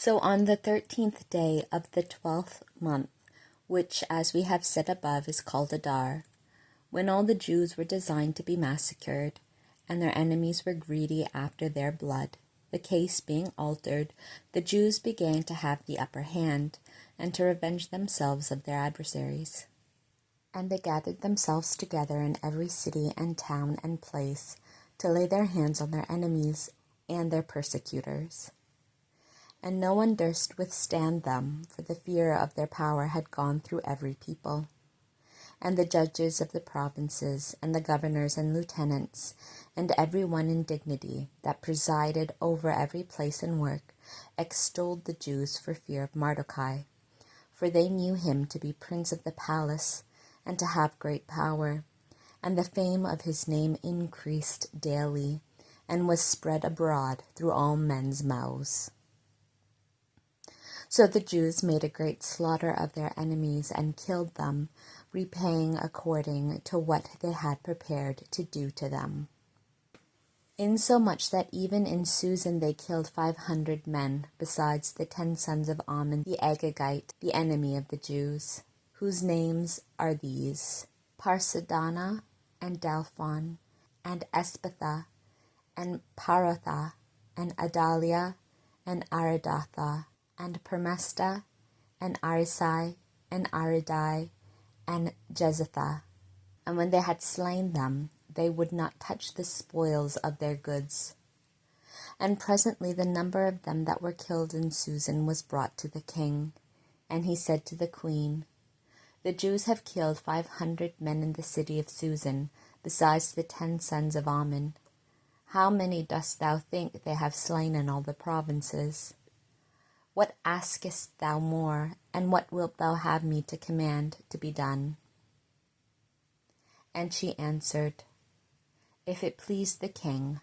So on the 13th day of the 12th month, which, as we have said above, is called Adar, when all the Jews were designed to be massacred, and their enemies were greedy after their blood, the case being altered, the Jews began to have the upper hand, and to revenge themselves of their adversaries. And they gathered themselves together in every city and town and place, to lay their hands on their enemies and their persecutors. And no one durst withstand them, for the fear of their power had gone through every people. And the judges of the provinces, and the governors and lieutenants, and every one in dignity that presided over every place and work, extolled the Jews for fear of Mordecai. For they knew him to be prince of the palace, and to have great power. And the fame of his name increased daily, and was spread abroad through all men's mouths. So the Jews made a great slaughter of their enemies, and killed them, repaying according to what they had prepared to do to them. Insomuch that even in Susan they killed 500 men, besides the 10 sons of Ammon the Agagite, the enemy of the Jews, whose names are these: Parsadana, and Dalphon, and Espatha, and Parotha, and Adalia, and Aridatha, and Permesta, and Arisai, and Aridai, and Jezatha. And when they had slain them, they would not touch the spoils of their goods. And presently the number of them that were killed in Susan was brought to the king. And he said to the queen, The Jews have killed 500 men in the city of Susan, besides the 10 sons of Ammon. How many dost thou think they have slain in all the provinces? What askest thou more, and what wilt thou have me to command to be done? And she answered, If it please the king,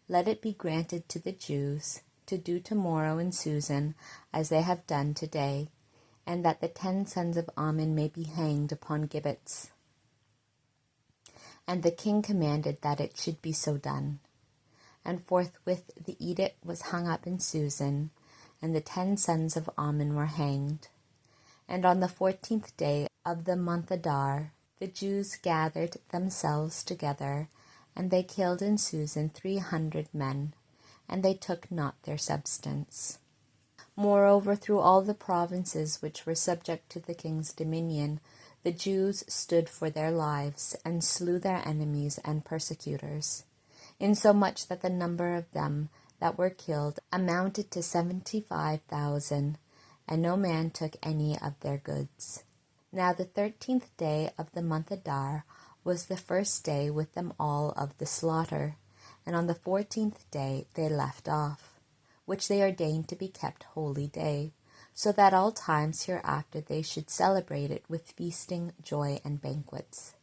let it be granted to the Jews to do tomorrow in Susan as they have done today, and that the 10 sons of Ammon may be hanged upon gibbets. And the king commanded that it should be so done. And forthwith the edict was hung up in Susan, and the 10 sons of Ammon were hanged. And on the 14th day of the month Adar, the Jews gathered themselves together, and they killed in Susan 300 men, and they took not their substance. Moreover, through all the provinces which were subject to the king's dominion, the Jews stood for their lives, and slew their enemies and persecutors, insomuch that the number of them that were killed amounted to 75,000, and no man took any of their goods. Now the 13th day of the month Adar was the first day with them all of the slaughter, and on the 14th day they left off, which they ordained to be kept holy day, so that all times hereafter they should celebrate it with feasting, joy, and banquets.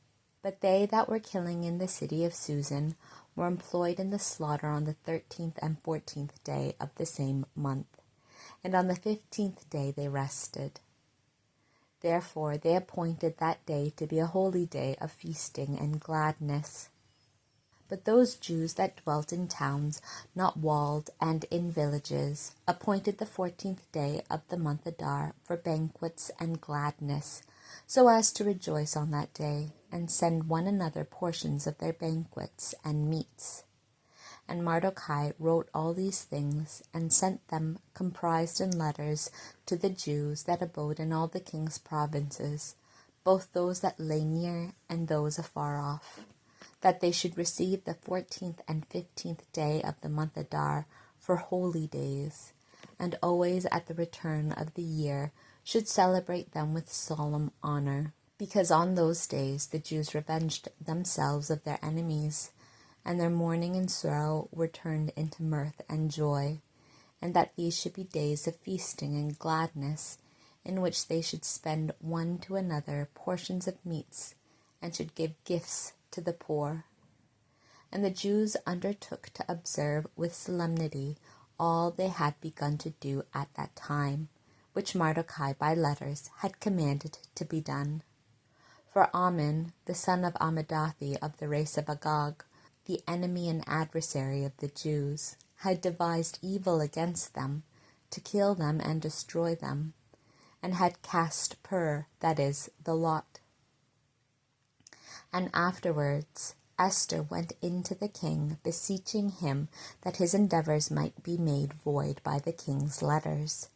But they that were killing in the city of Susan were employed in the slaughter on the 13th and 14th day of the same month, and on the 15th day they rested. Therefore they appointed that day to be a holy day of feasting and gladness. But those Jews that dwelt in towns not walled and in villages appointed the 14th day of the month Adar for banquets and gladness, so as to rejoice on that day, and send one another portions of their banquets and meats. And Mordecai wrote all these things, and sent them comprised in letters to the Jews that abode in all the king's provinces, both those that lay near and those afar off, that they should receive the 14th and 15th day of the month Adar for holy days, and always at the return of the year should celebrate them with solemn honor, because on those days the Jews revenged themselves of their enemies, and their mourning and sorrow were turned into mirth and joy, and that these should be days of feasting and gladness, in which they should spend one to another portions of meats, and should give gifts to the poor. And the Jews undertook to observe with solemnity all they had begun to do at that time, which Mordecai by letters had commanded to be done. For Ammon, the son of Amadathi of the race of Agag, the enemy and adversary of the Jews, had devised evil against them, to kill them and destroy them, and had cast Pur, that is, the lot. And afterwards Esther went in to the king, beseeching him that his endeavors might be made void by the king's letters,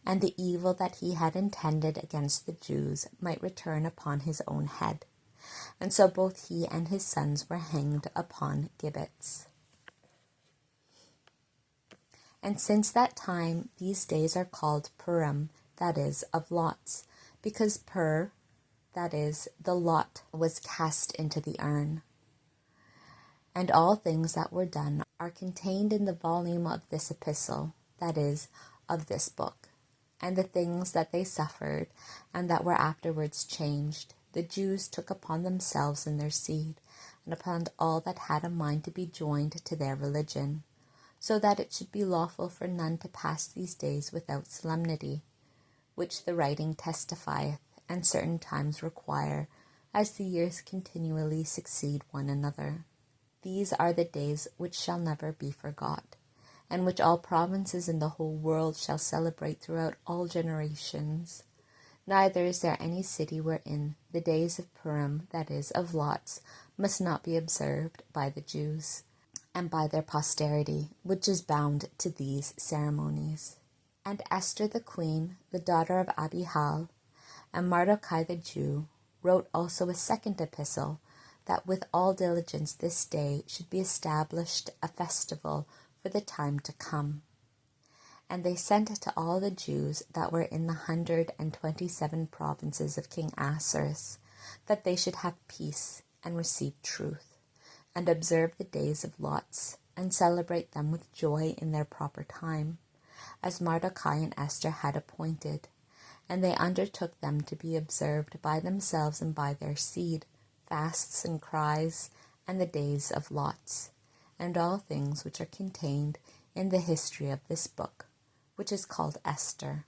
and the evil that he had intended against the Jews might return upon his own head. And so both he and his sons were hanged upon gibbets. And since that time these days are called Purim, that is, of lots, because Pur, that is, the lot, was cast into the urn. And all things that were done are contained in the volume of this epistle, that is, of this book. And the things that they suffered, and that were afterwards changed, the Jews took upon themselves and their seed, and upon all that had a mind to be joined to their religion, so that it should be lawful for none to pass these days without solemnity, which the writing testifieth, and certain times require, as the years continually succeed one another. These are the days which shall never be forgot, and which all provinces in the whole world shall celebrate throughout all generations. Neither is there any city wherein the days of Purim, that is, of lots, must not be observed by the Jews, and by their posterity, which is bound to these ceremonies. And Esther the queen, the daughter of Abihail, and Mardochai the Jew, wrote also a second epistle, that with all diligence this day should be established a festival for the time to come. And they sent to all the Jews that were in the 127 provinces of King Ahasuerus, that they should have peace and receive truth, and observe the days of lots, and celebrate them with joy in their proper time, as Mardochai and Esther had appointed. And they undertook them to be observed by themselves and by their seed, fasts and cries, and the days of lots, and all things which are contained in the history of this book, which is called Esther.